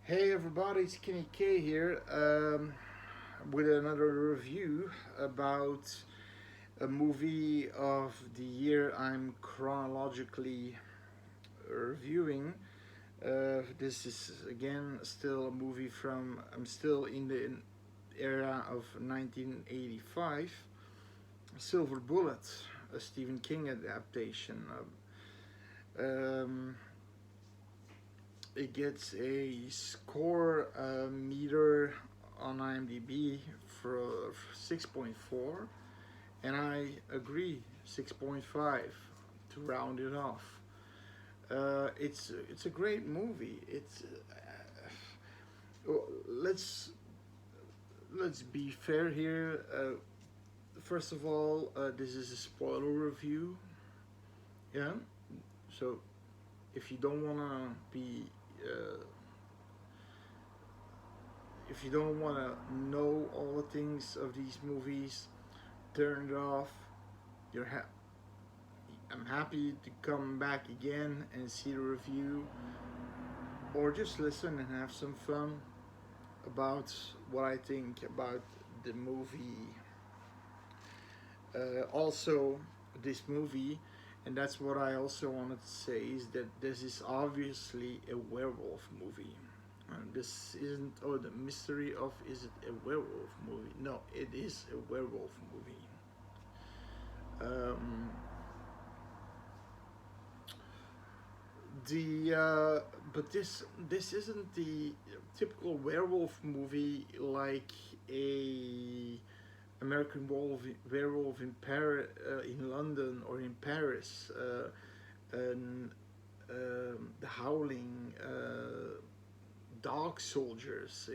Hey everybody, it's Kenny K here with another review about a movie of the year I'm chronologically reviewing. This is again still a movie from, I'm still in the era of 1985, Silver Bullet, a Stephen King adaptation. Um, it gets a score meter on IMDb for 6.4, and I agree 6.5 to round it off. It's a great movie. Let's let's be fair here. First of all, this is a spoiler review. Yeah, so if you don't wanna be uh, if you don't want to know all the things of these movies, turn it off. You're ha- I'm happy to come back again and see the review, or just listen and have some fun about what I think about the movie. Also, this movie, and that's what I also wanted to say, is that this is obviously a werewolf movie. This isn't, oh, the mystery of, is it a werewolf movie? No, it is a werewolf movie. Um, the but this isn't the typical werewolf movie like a American werewolf in Paris, in London or in Paris, and the Howling, Dog Soldiers.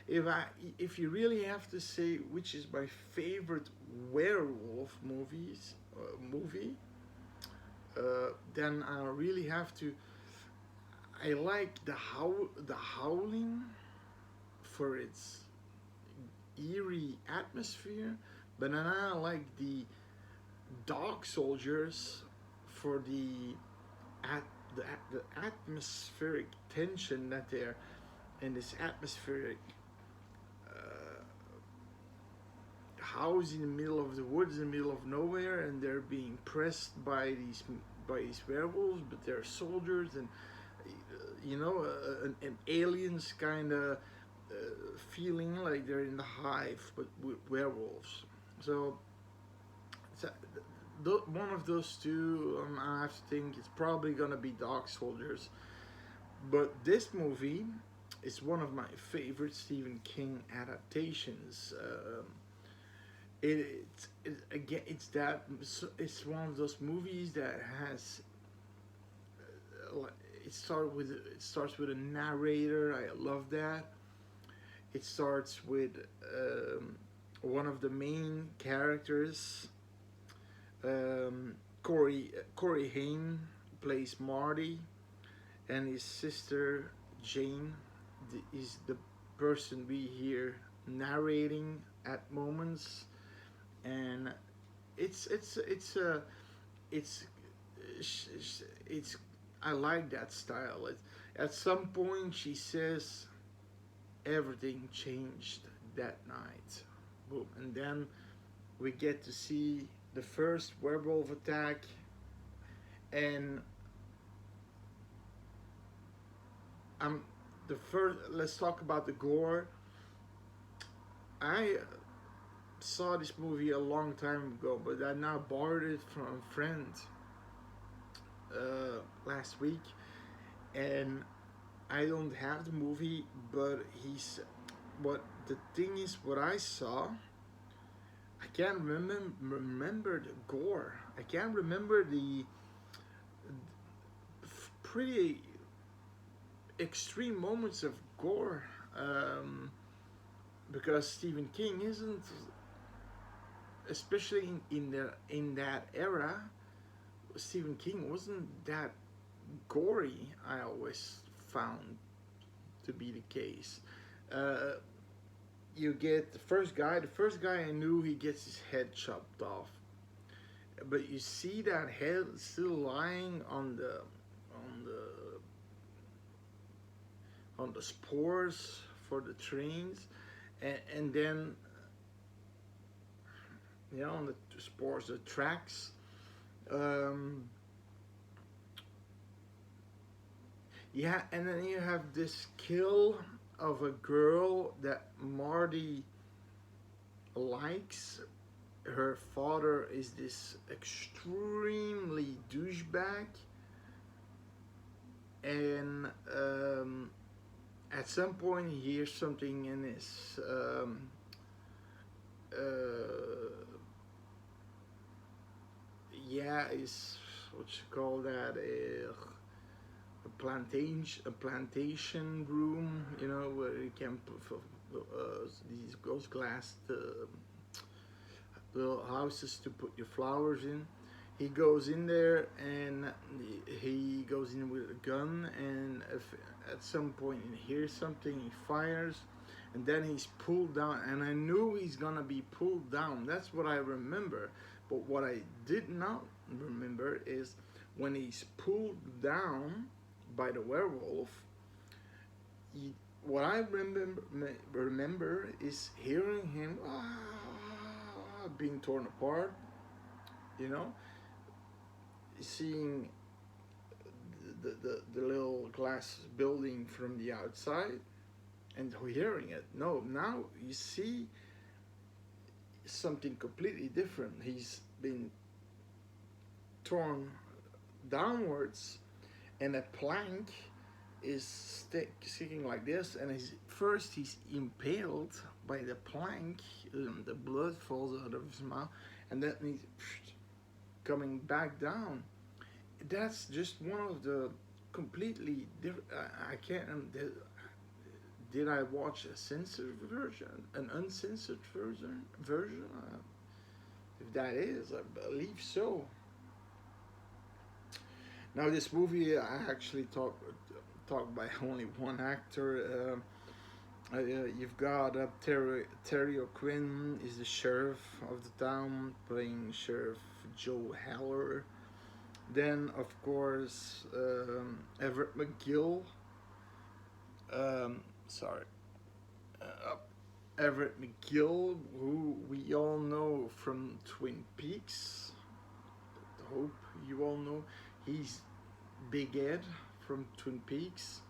If you really have to say which is my favorite werewolf movie, then I really have to. I like the Howling for its eerie atmosphere, but then I like the Dog Soldiers for at the atmospheric tension that they're in, this atmospheric house in the middle of the woods, in the middle of nowhere, and they're being pressed by these werewolves, but they're soldiers, and an aliens kind of feeling like they're in the hive, but with werewolves. So, so one of those two, I have to think it's probably gonna be Dog Soldiers. But this movie is one of my favorite Stephen King adaptations. Again, it's one of those movies that has it starts with a narrator. I love that. It starts with one of the main characters, Corey Haim plays Marty, and his sister Jane is the person we hear narrating at moments, and it's it's it's uh, it's it's I like that style. At some point, she says everything changed that night. Boom, and then we get to see the first werewolf attack, and I'm the first. Let's talk about the gore. I saw this movie a long time ago, but I now borrowed it from a friend last week, and I don't have the movie, but he's what the thing is. What I saw, I can't remember the gore. I can't remember the pretty extreme moments of gore, because Stephen King isn't, especially in that era. Stephen King wasn't that gory. I always found to be the case. Uh, you get the first guy. The first guy I knew, he gets his head chopped off, but you see that head still lying on the on the spores for the trains, and then on the spores, the tracks. Um, yeah, and then you have this kill of a girl that Marty likes. Her father is this extremely douchebag, and at some point he hears something in his yeah, is what you call that, a plantation room, where you can put those glass little houses to put your flowers in. He goes in there, and he goes in with a gun, and if at some point he hears something, he fires, and then he's pulled down. And I knew he's gonna be pulled down. That's what I remember. But what I did not remember is when he's pulled down by the werewolf. What I remember is hearing him being torn apart, you know, seeing the little glass building from the outside and hearing it. No, now you see something completely different. He's been torn downwards, and a plank is sticking like this, and he's impaled by the plank, and the blood falls out of his mouth, and then he's coming back down. That's just one of the completely different. I can't. Did I watch a censored version, an uncensored version? If that is, I believe so. Now, this movie, I actually talk by only one actor. You've got Terry O'Quinn is the sheriff of the town, playing Sheriff Joe Heller. Then, of course, Everett McGill. Sorry. Everett McGill, who we all know from Twin Peaks. I hope you all know. He's Big Ed from Twin Peaks.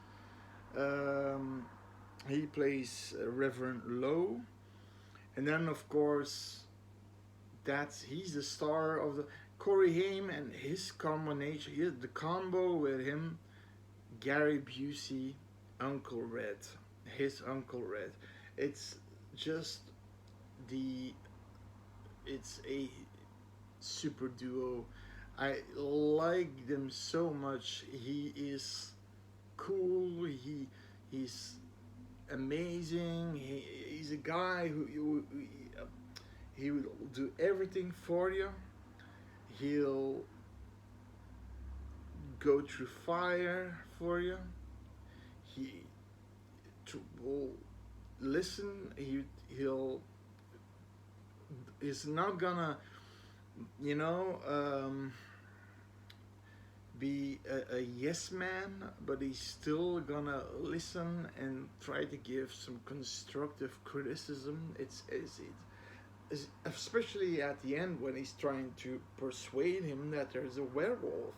He plays Reverend Lowe. And then, of course, he's the star of the Corey Haim, and his combination, the combo with him, Gary Busey, Uncle Red, his Uncle Red. It's just it's a super duo. I like them so much. He is cool. He's amazing. He's a guy who he will do everything for you. He'll go through fire for you. He will listen. He's not gonna, be a yes man, but he's still gonna listen and try to give some constructive criticism. It's especially at the end when he's trying to persuade him that there's a werewolf,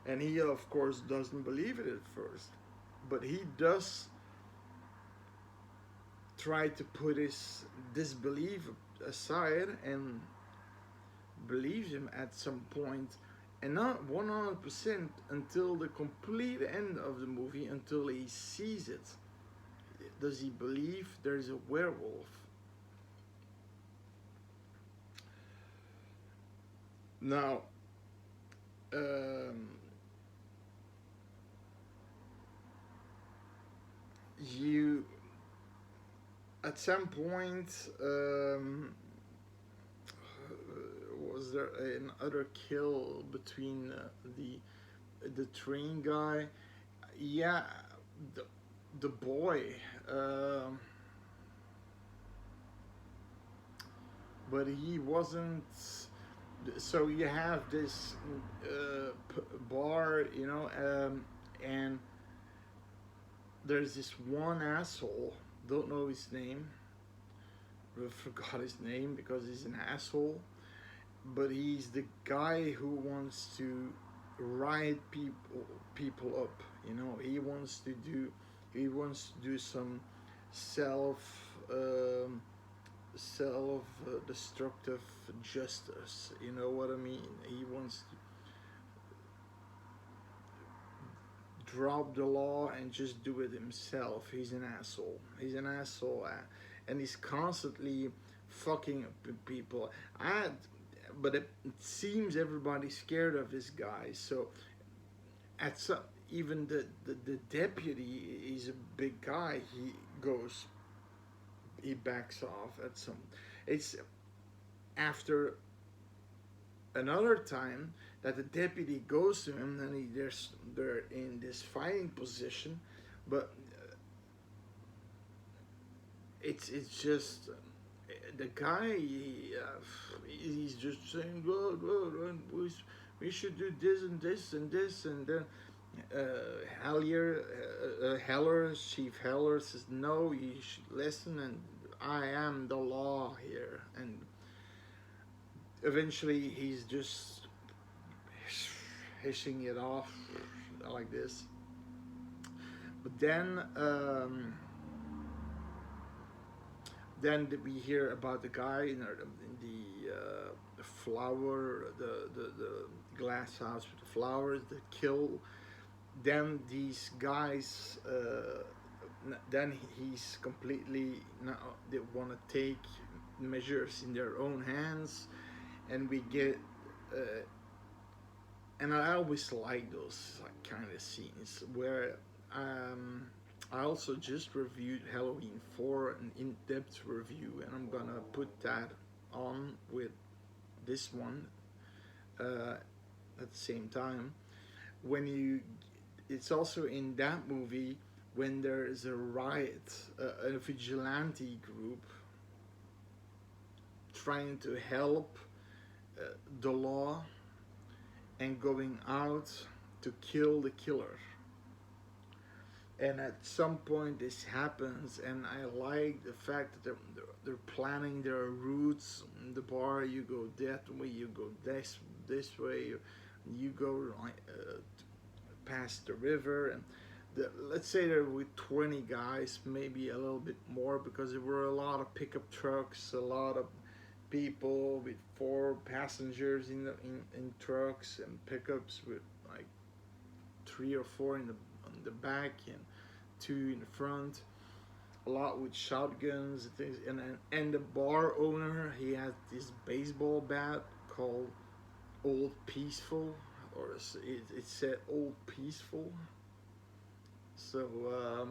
and he of course doesn't believe it at first, but he does try to put his disbelief aside and believes him at some point, and not 100% until the complete end of the movie, until he sees it. Does he believe there's a werewolf? Now, you at some point, was there another kill between the train guy? Yeah, the boy. But he wasn't. So you have this bar, and there's this one asshole, don't know his name, I forgot his name because he's an asshole, but he's the guy who wants to rile people up. You know, he wants to do some self um, self destructive justice. You know what I mean? He wants to drop the law and just do it himself. He's an asshole. He's an asshole, and he's constantly fucking up people. I, but it seems everybody's scared of this guy. So at some, even the deputy, he's a big guy. Goes, he backs off at some. It's after another time that the deputy goes to him, and they're in this fighting position, but it's just the guy. He's just saying, we should do this and this and this, and then Heller, Chief Heller says, no, you should listen, and I am the law here, and eventually he's just hissing it off like this. But then we hear about the guy in the flower, the glass house with the flowers, the kill. Then these guys, then he's completely now they want to take measures in their own hands, and we get. And I always like those kind of scenes where I also just reviewed Halloween 4, an in-depth review, and I'm gonna put that on with this one at the same time. It's also in that movie when there is a riot, a vigilante group trying to help the law and going out to kill the killer. And at some point this happens, and I like the fact that they're planning their routes. In the bar, you go that way, you go this way, you go past the river, and let's say there were 20 guys, maybe a little bit more, because there were a lot of pickup trucks, a lot of people with 4 passengers in trucks, and pickups with like 3 or 4 in the back and 2 in the front, a lot with shotguns and things. And the bar owner, he had this baseball bat called Old Peaceful, or it said Old Peaceful. So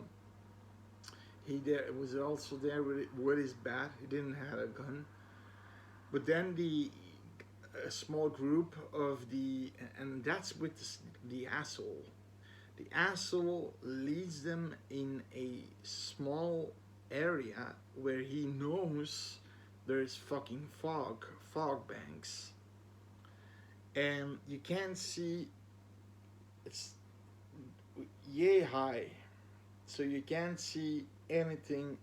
he was also there with his bat. He didn't have a gun. But then a small group of and that's with the asshole. The asshole leads them in a small area where he knows there's fucking fog banks. And you can't see, it's yay high. So you can't see anything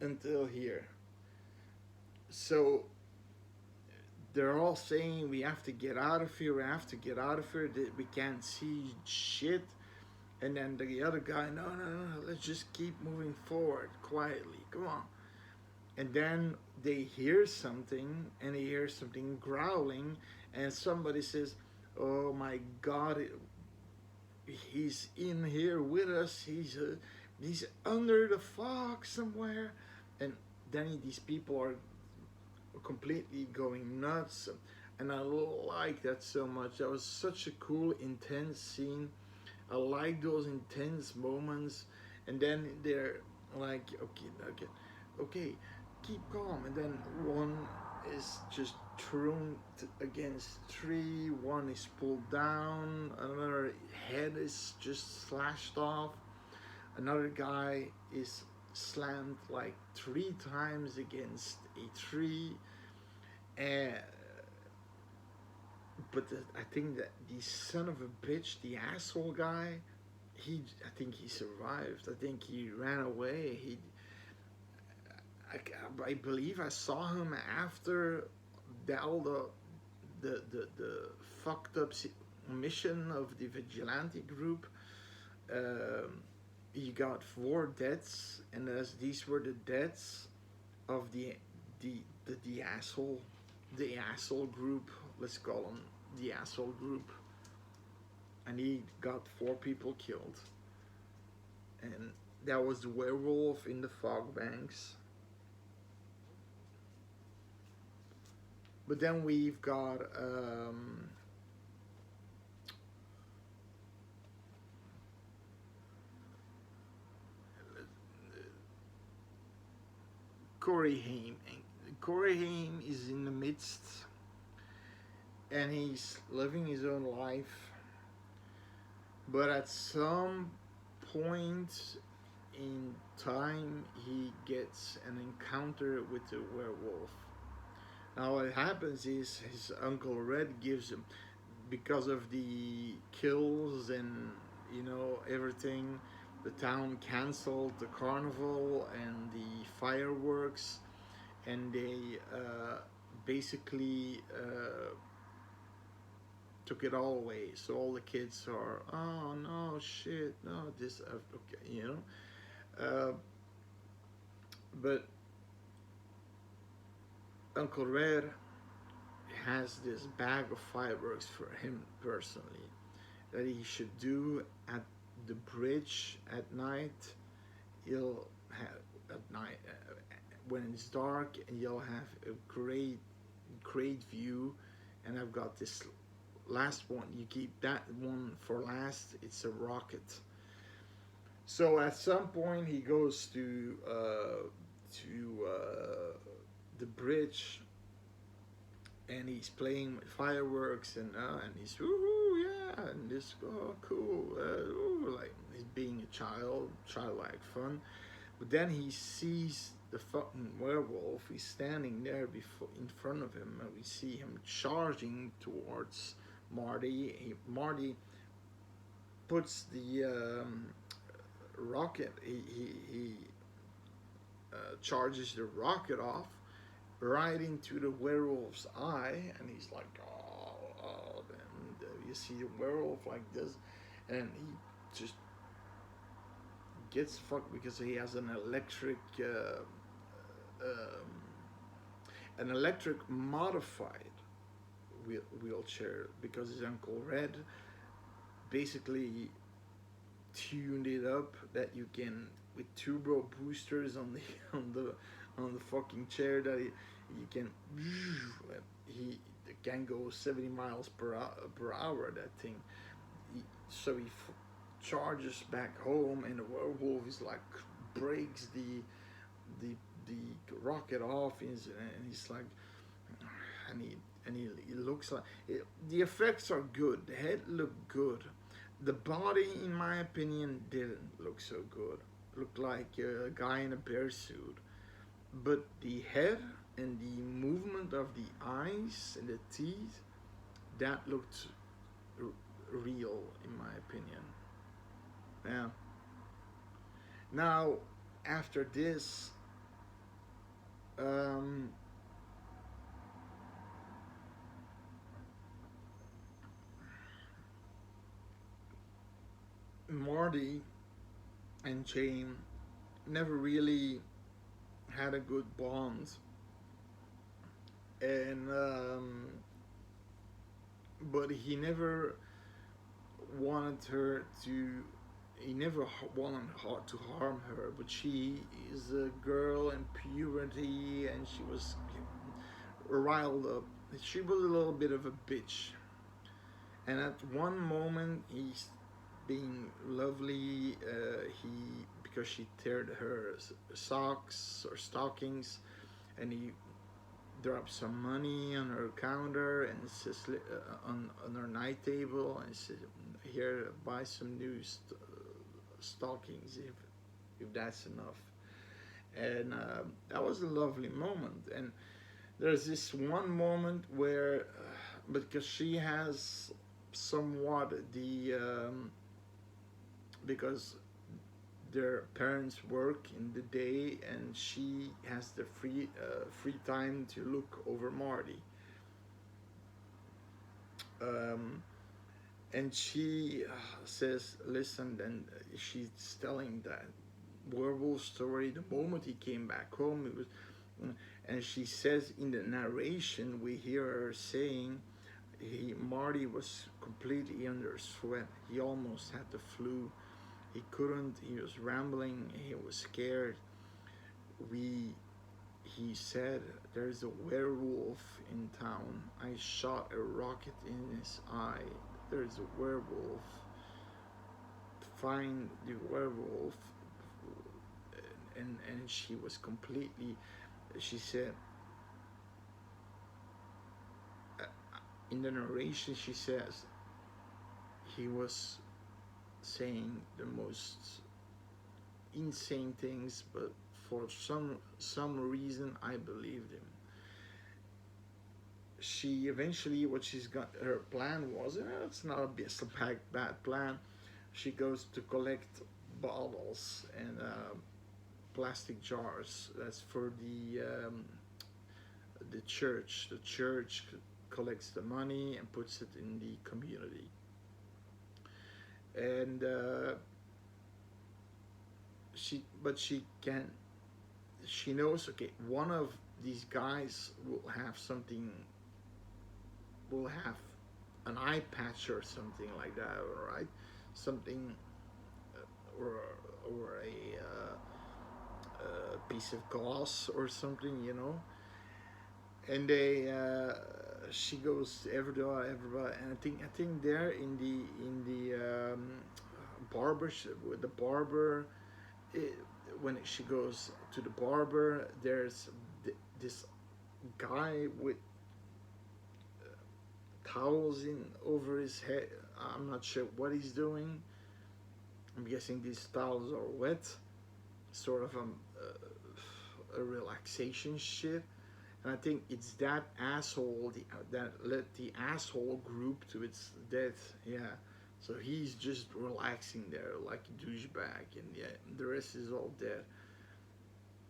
until here. So they're all saying, we have to get out of here, we can't see shit. And then the other guy, no, let's just keep moving forward quietly, come on. And then they hear something, and they hear something growling, and somebody says, oh my God, he's in here with us, he's under the fog somewhere. And then these people are completely going nuts, and I like that so much. That was such a cool, intense scene. I like those intense moments. And then they're like, okay, keep calm. And then one is just thrown against a tree, one is pulled down, another head is just slashed off, another guy is slammed like 3 times against a tree. And but I think that the son of a bitch, the asshole guy, I think he survived. I think he ran away. I believe I saw him after all the fucked up mission of the vigilante group. Um, he got 4 deaths, and as these were the deaths of the asshole, the asshole group. Let's call them the asshole group. And he got 4 people killed, and that was the werewolf in the fog banks. But then we've got Corey Haim. Corey Haim is in the midst, and he's living his own life. But at some point in time, he gets an encounter with the werewolf. Now, what happens is his Uncle Red gives him, because of the kills and everything, the town canceled the carnival and the fireworks, and they basically took it all away. So all the kids are, oh no, shit, no, this, okay, but Uncle Red has this bag of fireworks for him personally that he should do at the bridge at night. He'll have at night when it's dark, and you'll have a great view. And I've got this last one. You keep that one for last. It's a rocket. So at some point he goes to the bridge, and he's playing with fireworks, and he's woohoo, yeah, and this, oh cool, like he's being a childlike fun. But then he sees the fucking werewolf. He's standing there in front of him, and we see him charging towards Marty. Marty puts the rocket. He charges the rocket off right into the werewolf's eye, and he's like, oh, and you see the werewolf like this, and he just gets fucked because he has an electric modified wheelchair, because his Uncle Red basically tuned it up that you can, with turbo boosters on the fucking chair, that he can go 70 miles per hour, that thing. So he charges back home, and the werewolf is like, breaks the rocket off, and he's like, and he looks like the effects are good. The head looked good. The body, in my opinion, didn't look so good. Looked like a guy in a bear suit. But the head and the movement of the eyes and the teeth, that looked real, in my opinion. Yeah. Now, after this, Marty and Jane never really had a good bond, and but he never wanted her to. He never wanted to harm her, but she is a girl in puberty, and she was riled up. She was a little bit of a bitch, and at one moment he's being lovely. Because she teared her socks or stockings, and he dropped some money on her counter, and it says on her night table, and said, "Here, buy some new stockings if that's enough." And that was a lovely moment. And there's this one moment where, because she has somewhat because their parents work in the day and she has the free time to look over Marty. Um, and she says, "Listen," and she's telling that werewolf story. The moment he came back home, it was, and she says in the narration we hear her saying, Marty was completely under sweat. He almost had the flu. He couldn't. He was rambling. He was scared. We He said, "There's a werewolf in town. I shot a rocket in his eye. There's a werewolf. Find the werewolf." And she was completely. She said, uh, in the narration, she says he was saying the most insane things, but for some reason I believed him. She eventually, what she's got, her plan was, it's not bad plan. She goes to collect bottles and plastic jars. That's for the church. The church collects the money and puts it in the community. And she can, she knows, okay, one of these guys will have an eye patch or something like that, all right, something, or a piece of glass or something, and they she goes to everybody, and I think there in the barber with the barber, it, when she goes to the barber, there's this guy with towels in over his head. I'm not sure what he's doing. I'm guessing these towels are wet, sort of a relaxation shit. And I think it's that asshole that led the asshole group to its death. Yeah. So he's just relaxing there like a douchebag, and yeah, the rest is all dead.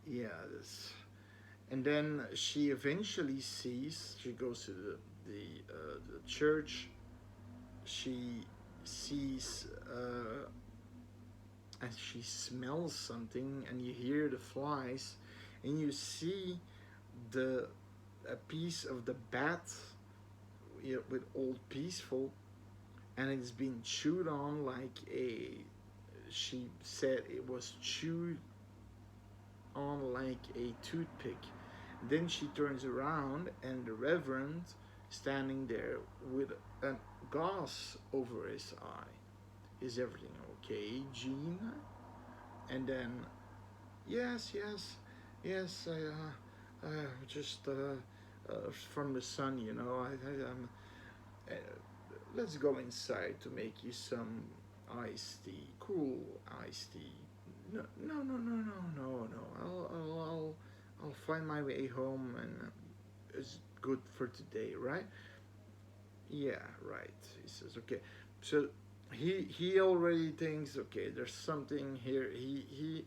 Yeah, this. And then she eventually sees. She goes to the church. She sees and she smells something, and you hear the flies, and you see the a piece of the bat, with Old Peaceful, and it's been chewed on like a. She said it was chewed on like a toothpick. Then she turns around, and the Reverend standing there with a gauze over his eye. Is everything okay, Jean? And then, yes, yes, yes. Just from the sun, uh, let's go inside to make you some iced tea, cool iced tea. No, no, no, no, no, no, no. I'll find my way home, and it's good for today, right? Yeah, right. He says, okay. So he already thinks, okay, there's something here.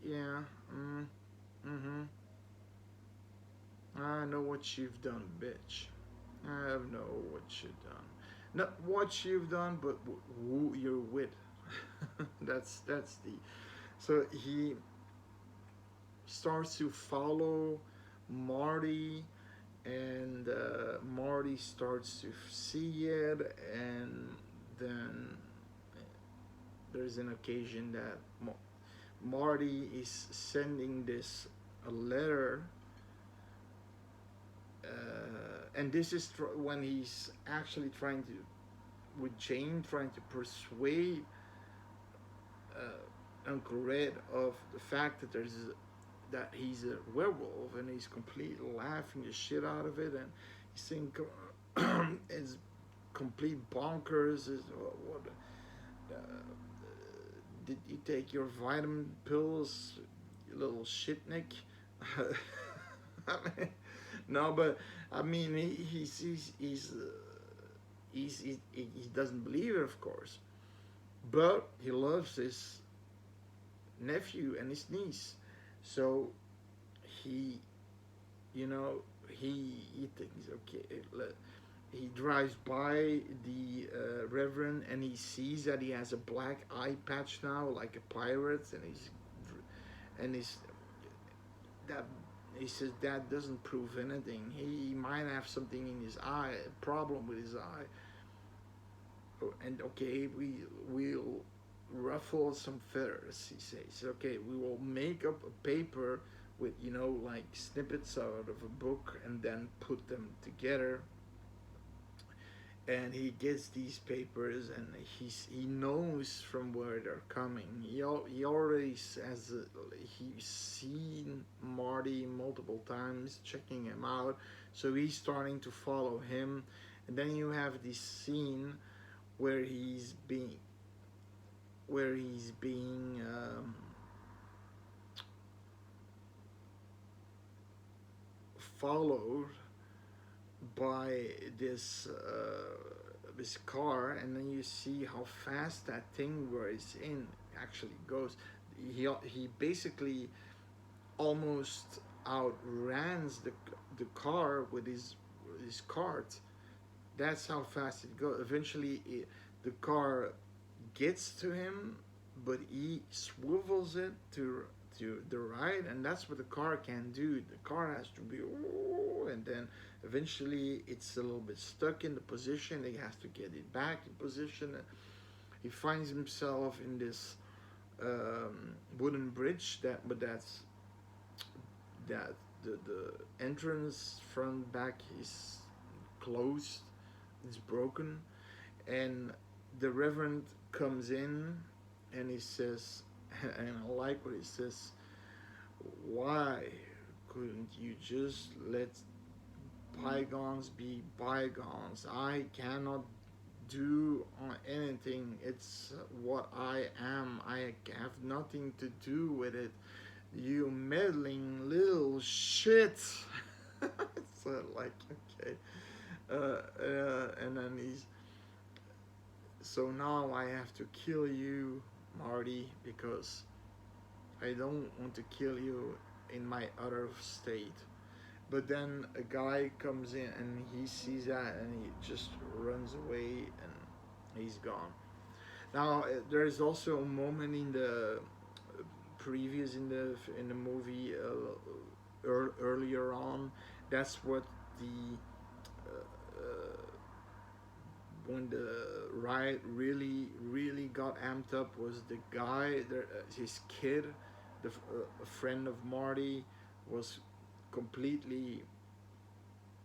Yeah. Mm-hmm. I know what you've done, bitch. I know what you've done. Not what you've done, but who you're with. That's the. So he starts to follow Marty, and Marty starts to see it, and then there's an occasion that Marty is sending this a letter, and this is when he's actually trying to, with Jane, trying to persuade Uncle Red of the fact that he's a werewolf, and he's completely laughing the shit out of it, and he's saying it's complete bonkers. Is what uh, did you take your vitamin pills, you little shitnik? I mean, no, but I mean he doesn't believe it, of course, but he loves his nephew and his niece. So he, you know, he thinks, okay, he drives by the Reverend, and he sees that he has a black eye patch now, like a pirate, and he's that he says that doesn't prove anything. He might have something in his eye, a problem with his eye. Oh, and okay, we'll ruffle some feathers. He says, okay, we will make up a paper with, like snippets out of a book, and then put them together. And he gets these papers, and he knows from where they're coming. He already has he's seen Marty multiple times, checking him out, so he's starting to follow him. And then you have this scene where he's being followed by this car, and then you see how fast that thing where it's in actually goes. He basically almost outruns the car with his cart. That's how fast it goes. Eventually, the car gets to him, but he swivels it to the right, and that's what the car can do. The car has to be, and then eventually it's a little bit stuck in the position. He has to get it back in position. He finds himself in this wooden bridge, that the entrance front back is closed. It's broken, and the Reverend comes in, and he says, and I like what he says, why couldn't you just let bygones be bygones? I cannot do anything. It's what I am. I have nothing to do with it. You meddling little shit. It's like, okay. And then he's, so now I have to kill you, Marty, because I don't want to kill you in my other state. But then a guy comes in, and he sees that, and he just runs away, and he's gone. Now there is also a moment in the previous in the movie earlier on. That's what the when the riot really got amped up was the guy, his kid, a friend of Marty, was completely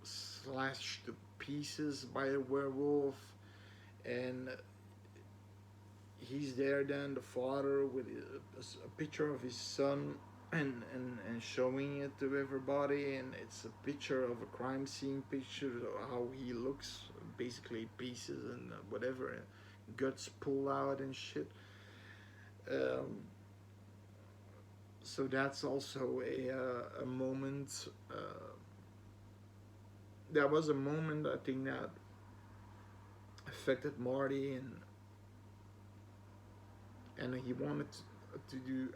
slashed to pieces by a werewolf. And he's there then, the father, with a picture of his son, and showing it to everybody, and it's a picture of a crime scene picture of how he looks, basically pieces and whatever, guts pulled out and shit. So that's also a moment. That was a moment, I think, that affected Marty, and he wanted to do.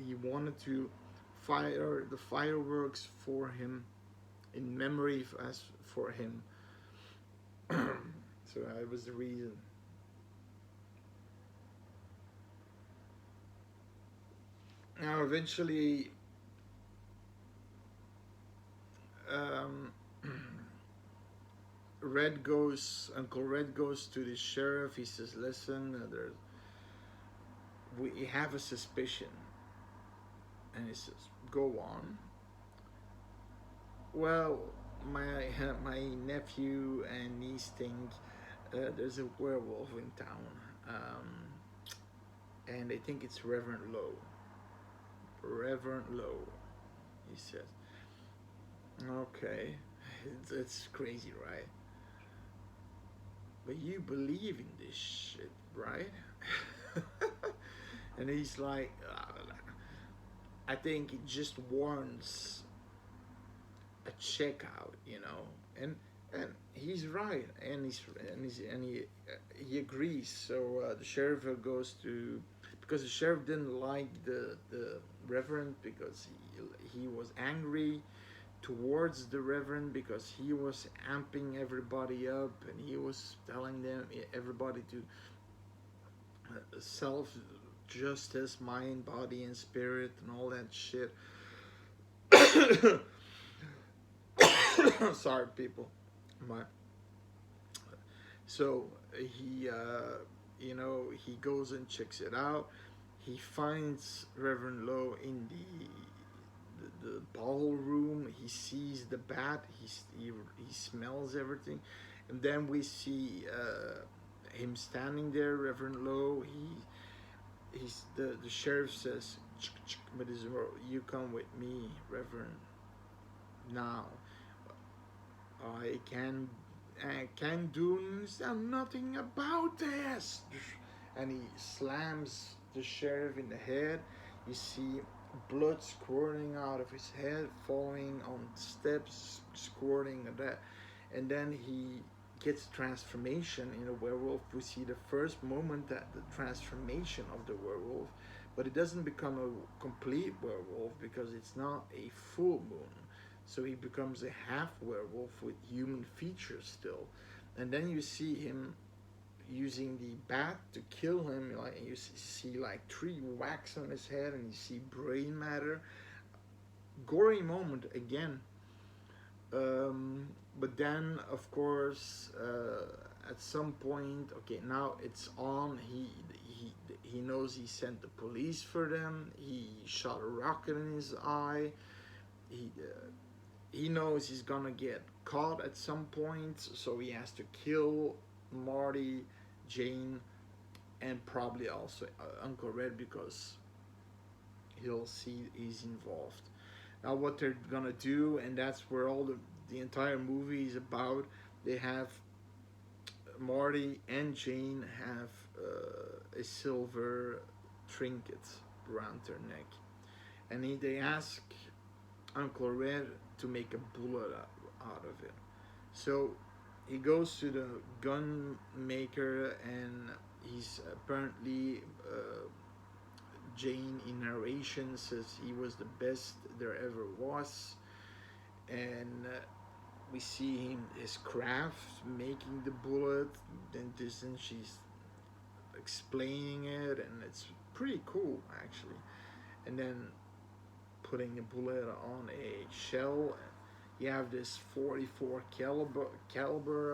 He wanted to fire the fireworks for him, in memory as for him. So that was the reason. Now, eventually, um, Uncle Red goes to the sheriff. He says, "Listen, we have a suspicion," and he says, "Go on." Well, my nephew and niece think there's a werewolf in town, and they think it's Reverend Lowe. Reverend Lowe, he says. Okay, it's crazy, right? But you believe in this shit, right? And he's like, I think it just warrants a checkout, and he's right, and he agrees. So the sheriff goes to, because the sheriff didn't like the reverend because he was angry towards the reverend because he was amping everybody up and he was telling them everybody to self justice, mind, body, and spirit, and all that shit. Sorry, people. My so he he goes and checks it out. He finds Reverend Lowe in the ballroom. He sees the bat. He smells everything, and then we see him standing there, Reverend Lowe. He's the sheriff says, but you come with me, Reverend. Now I can do nothing about this. And he slams the sheriff in the head. You see blood squirting out of his head, falling on steps, squirting at that. And then he gets transformation in a werewolf. We see the first moment that the transformation of the werewolf, but it doesn't become a complete werewolf because it's not a full moon. So he becomes a half werewolf with human features still. And then you see him using the bat to kill him. Like you see like 3 whacks on his head, and you see brain matter. Gory moment again. But then, of course, at some point, okay, now it's on. He knows he sent the police for them. He shot a rocket in his eye. He knows he's gonna get caught at some point, so he has to kill Marty, Jane, and probably also Uncle Red because he'll see he's involved. Now, what they're gonna do, and that's where all the entire movie is about. They have Marty and Jane have a silver trinket around their neck, and they ask Uncle Red to make a bullet out of it. So he goes to the gun maker, and he's apparently Jane in narration says he was the best there ever was, and we see him his craft making the bullet. Then she's explaining it, and it's pretty cool actually. And then putting a bullet on a shell. You have this 44 caliber.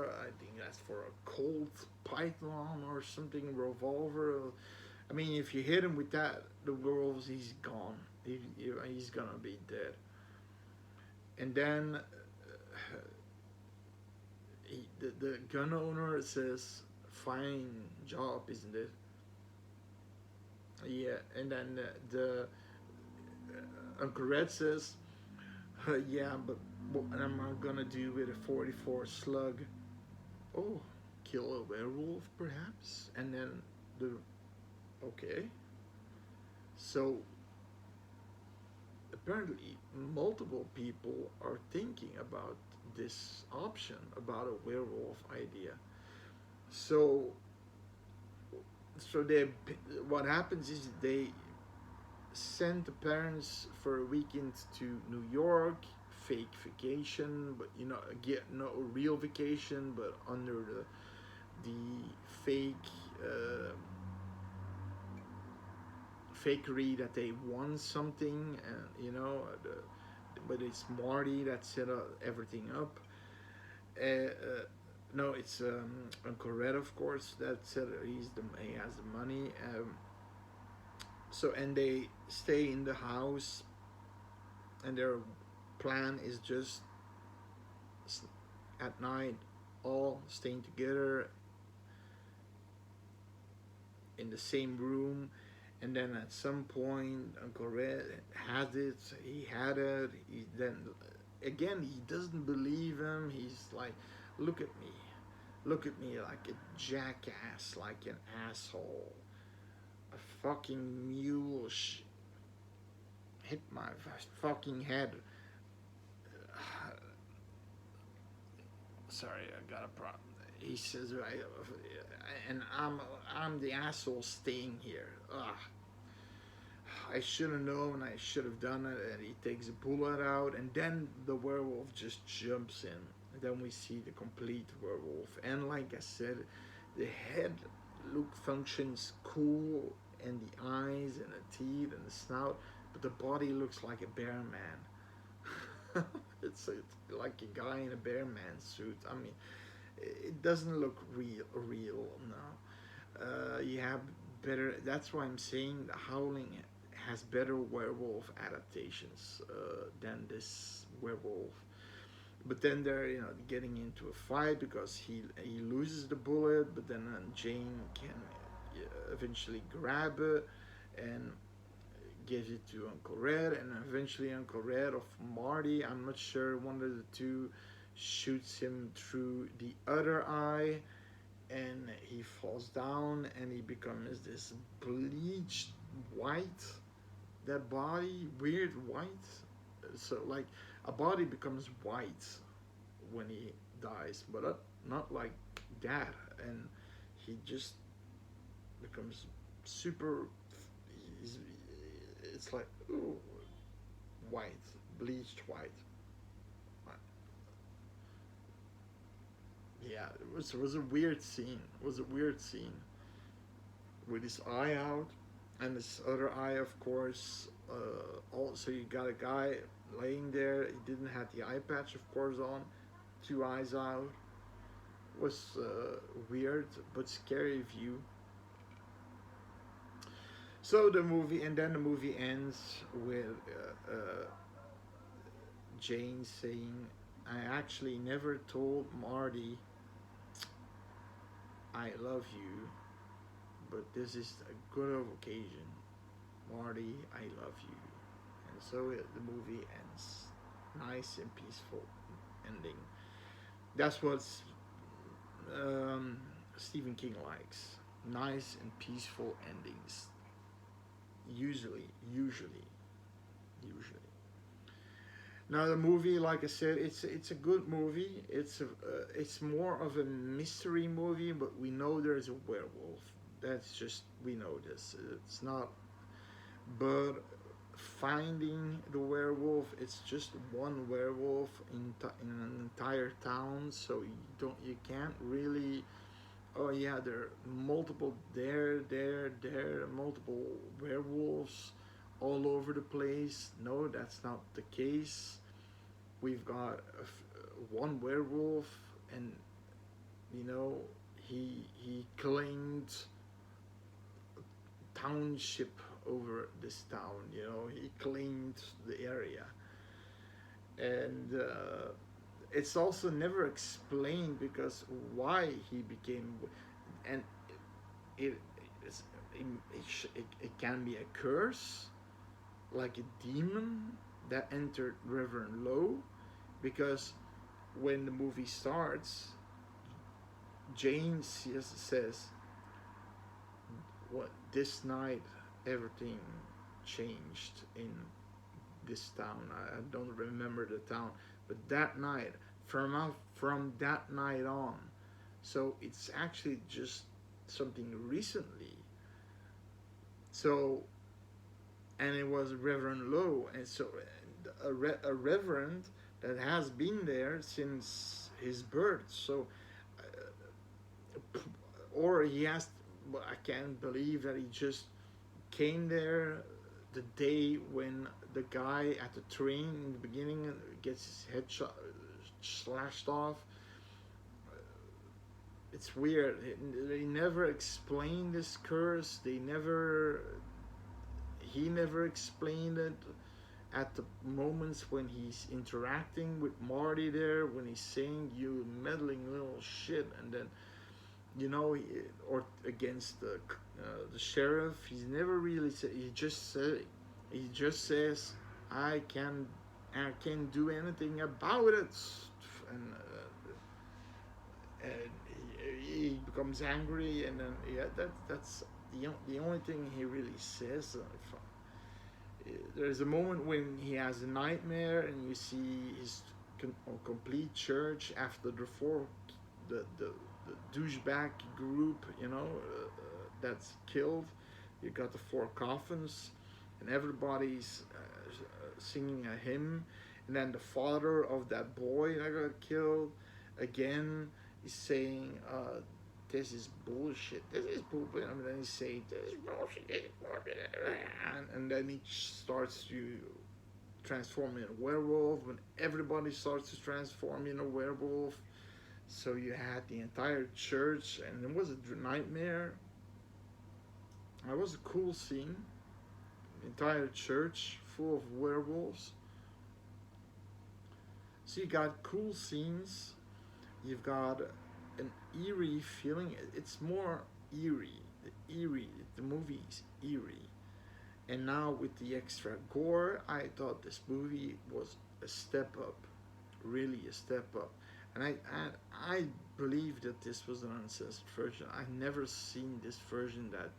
I think that's for a Colt Python or something, revolver. I mean, if you hit him with that, the werewolves, he's gone. He's gonna be dead. And then the gun owner says, "Fine job, isn't it?" Yeah, and then the Uncle Red says, "Yeah, but what am I gonna do with a 44 slug? Oh, kill a werewolf, perhaps?" And then okay. So apparently, multiple people are thinking about this option about a werewolf idea. So, what happens is they send the parents for a weekend to New York, fake vacation, but get no real vacation, but under the fake fakery that they won something, and but it's Marty that set everything up. No, it's Uncle Red, of course, that said he has the money. So, and they stay in the house, and their plan is just at night all staying together in the same room. And then at some point, Uncle Red had it. He had it. Then again, he doesn't believe him. He's like, look at me like a jackass, like an asshole, a fucking mule. Hit my fucking head. Sorry, I got a problem. He says, and I'm the asshole staying here. Ugh. I should have known, I should have done it, and he takes a bullet out, and then the werewolf just jumps in. And then we see the complete werewolf. And like I said, the head look functions cool, and the eyes, and the teeth, and the snout, but the body looks like a bear man. It's like a guy in a bear man suit. I mean, it doesn't look real, no. You have better. That's why I'm saying the Howling has better werewolf adaptations than this werewolf. But then they're getting into a fight because he loses the bullet, but then Jane can eventually grab it and gives it to Uncle Red, and eventually Uncle Red of Marty, I'm not sure, one of the two shoots him through the other eye, and he falls down and he becomes this bleached white, that body, weird white. So like a body becomes white when he dies, but not like that, and he just becomes super. He's, it's like ooh, white, bleached white. Yeah, it was a weird scene. It was a weird scene with his eye out, and his other eye, of course. Also, you got a guy laying there. He didn't have the eye patch, of course, on. Two eyes out. Was weird but scary view. So the movie, and then the movie ends with Jane saying, "I actually never told Marty I love you, but this is a good occasion. Marty, I love you." And so the movie ends. Nice and peaceful ending. That's what Stephen King likes. Nice and peaceful endings. Usually. Now the movie, like I said, it's a good movie. It's more of a mystery movie, but we know there's a werewolf. That's just, we know this. It's not, but finding the werewolf, it's just one werewolf in an entire town, so you can't really. Oh yeah, there are multiple werewolves all over the place. No, that's not the case. We've got one werewolf, and he claimed township over this town. He claimed the area, and it's also never explained because why he became, and it it can be a curse, like a demon that entered Reverend Lowe, because when the movie starts, Jane says, "What this night, everything changed in this town." I don't remember the town, but that night, from that night on, so it's actually just something recently. So, and it was Reverend Lowe, and so a reverend that has been there since his birth. So, or he has. Well, I can't believe that he just came there the day when the guy at the train in the beginning gets his head slashed off. It's weird. They never explained this curse. He never explained it at the moments when he's interacting with Marty there, when he's saying, "You meddling little shit," and then or against the sheriff. He's never really said. He just says, I can't do anything about it," and he becomes angry, and then that's the only thing he really says. There's a moment when he has a nightmare, and you see his complete church after the douchebag group, that's killed. You got the four coffins, and everybody's singing a hymn, and then the father of that boy that got killed again is saying, "This is bullshit. This is bullshit." And then he say, "This is bullshit. This is bullshit," and then he starts to transform in a werewolf. When everybody starts to transform in a werewolf, so you had the entire church, and it was a nightmare. It was a cool scene. The entire church full of werewolves. So you got cool scenes. You've got an eerie feeling. It's more eerie. The movie's eerie. And now with the extra gore, I thought this movie was a step up, really a step up. And I believe that this was an uncensored version. I never seen this version that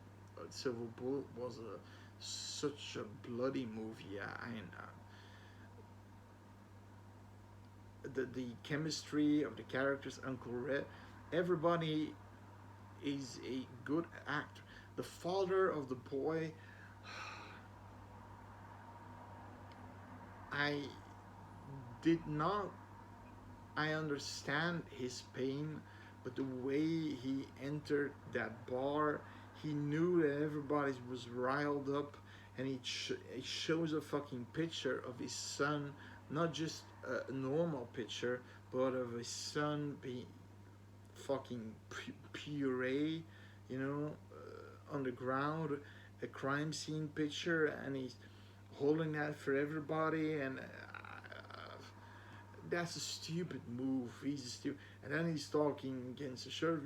Silver Bullet was a such a bloody movie. The chemistry of the characters, Uncle Red, everybody is a good actor. The father of the boy, I did not. I understand his pain, but the way he entered that bar, he knew that everybody was riled up, and he shows a fucking picture of his son, not just a normal picture, but of his son being fucking puree, on the ground, a crime scene picture, and he's holding that for everybody, and that's a stupid move. He's a stupid, and then he's talking against the sheriff,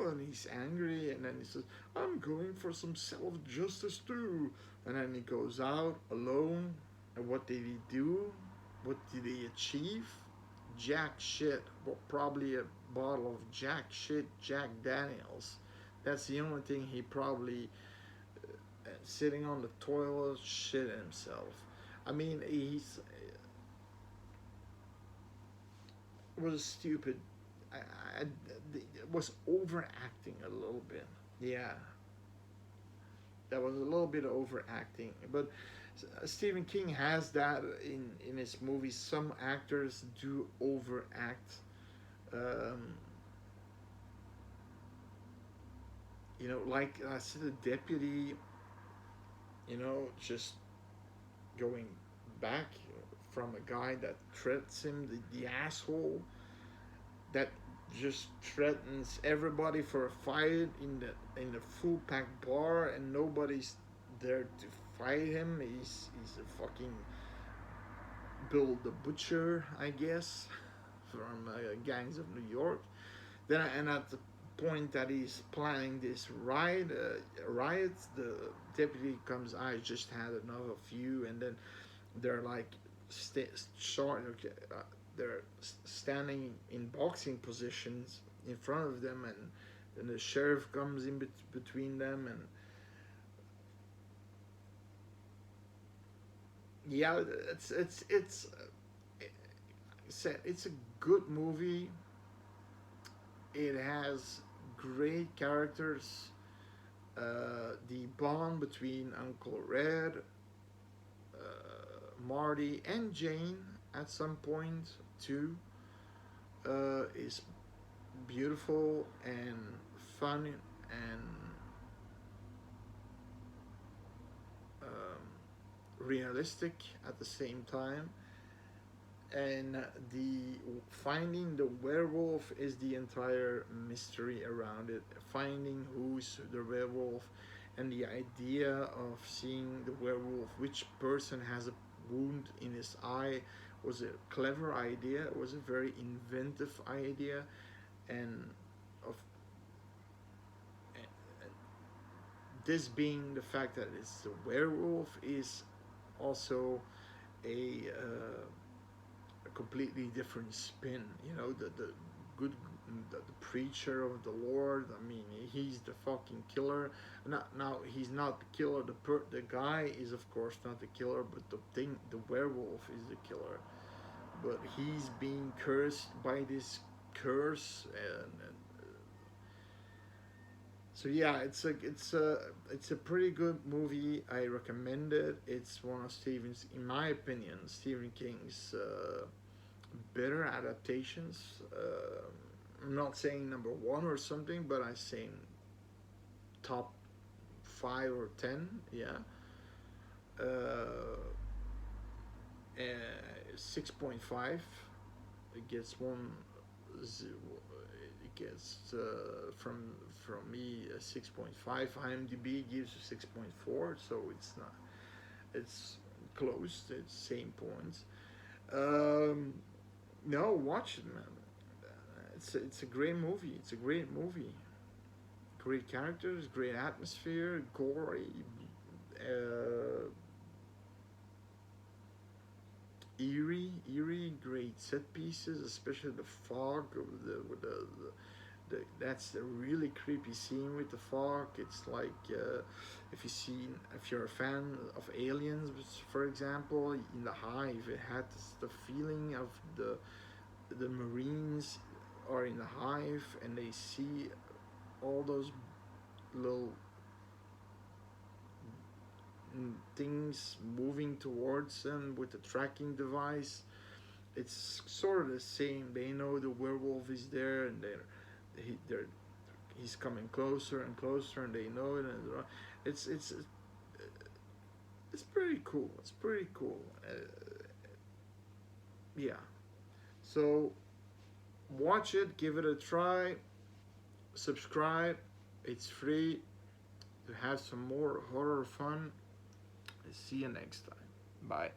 and he's angry, and then he says, "I'm going for some self-justice too," and then he goes out alone. And what did he do? What did he achieve? Jack shit. Well, probably a bottle of jack shit, Jack Daniels. That's the only thing he probably sitting on the toilet shit himself. I mean, he's was stupid. It was overacting a little bit. Yeah, that was a little bit overacting. But Stephen King has that in his movies. Some actors do overact. Um, like I said, the deputy. Just going back from a guy that threatens him, the asshole that just threatens everybody for a fight in the full packed bar, and nobody's there to fight him. He's a fucking Bill the Butcher, I guess, from Gangs of New York. And at the point that he's planning this riot, the deputy comes. I just had enough of you, and then they're like short. Okay, they're standing in boxing positions in front of them, and the sheriff comes in between them, and yeah, it's a good movie. It has great characters. The bond between Uncle Red, Marty, and Jane at some point too is beautiful and fun and realistic at the same time. And the finding the werewolf is the entire mystery around it. Finding who's the werewolf, and the idea of seeing the werewolf, which person has a wound in his eye, was a clever idea. It was a very inventive idea, and of this being the fact that it's a werewolf is also a completely different spin. The good, the preacher of the Lord. I mean, he's the fucking killer. Now he's not the killer. The guy is of course not the killer, but the werewolf is the killer. But he's being cursed by this curse, and So yeah, it's a pretty good movie. I recommend it. It's one of Stephen's, in my opinion, Stephen King's better adaptations. I'm not saying number one or something, but I'm saying top 5 or 10. Yeah, uh, 6.5. It gets one. It gets from me a 6.5. IMDb gives a 6.4, so it's not. It's close. It's same points. Um, no, watch it, man. It's a great movie. It's a great movie. Great characters, great atmosphere, gory, uh, eerie, great set pieces, especially the fog of that's a really creepy scene with the fog. It's like if you're a fan of Aliens, for example, in the Hive, it had the feeling of the Marines are in the Hive and they see all those little things moving towards them with the tracking device. It's sort of the same. They know the werewolf is there, and they're he's coming closer and closer, and they know it. And it's it's it's pretty cool. It's pretty cool. Yeah. So watch it, give it a try, subscribe. It's free to have some more horror fun. See you next time. Bye.